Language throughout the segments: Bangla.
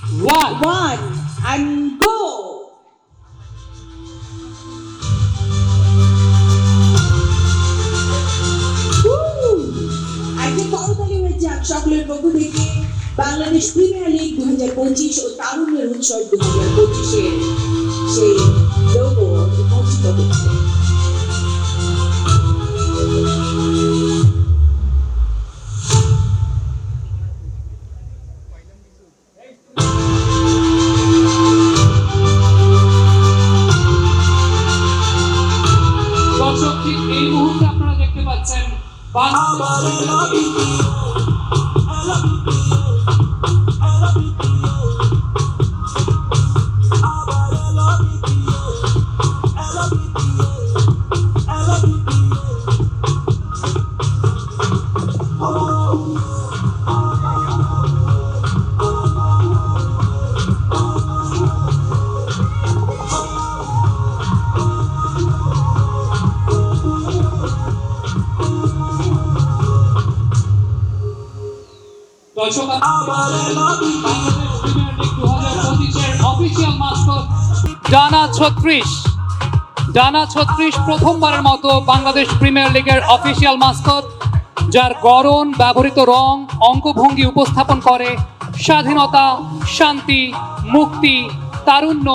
One and go. একটা করতালি হয়ে যাক সকলের পক্ষ থেকে বাংলাদেশ প্রিমিয়ার লিগ 2025 ও তারুণ্যের উৎসব 2025-এর সেই লোগো উন্মোচিত হচ্ছে। দর্শক, ঠিক এই মুহূর্তে আপনারা দেখতে পাচ্ছেন দর্শক, বাংলাদেশ প্রিমিয়ার লিগ 2025-এর অফিসিয়াল মাস্কট ডানা 36 প্রথমবারের মতো বাংলাদেশ প্রিমিয়ার লিগের অফিসিয়াল মাস্কট, যার গড়ন ব্যবহৃত রং অঙ্গভঙ্গি উপস্থাপন করে স্বাধীনতা, শান্তি, মুক্তি, তারুণ্য,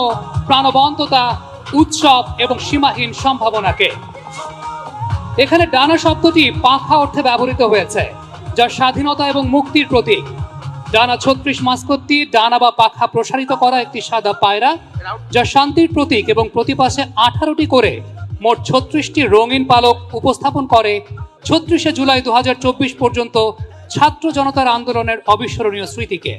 প্রাণবন্ততা, উৎসব এবং সীমাহীন সম্ভাবনাকে। এখানে ডানা শব্দটি পাখা অর্থে ব্যবহৃত হয়েছে, যা স্বাধীনতা এবং মুক্তির প্রতীক। ডানা 36 মাস্কটটি ডানা বা পাখা প্রসারিত করা একটি সাদা পায়রা, যা শান্তির প্রতীক, এবং প্রতিপাশে 18টি করে মোট 36টি রঙিন পালক উপস্থাপন করে 36শে জুলাই 2024 পর্যন্ত ছাত্র জনতার আন্দোলনের অবিস্মরণীয় স্মৃতিকে।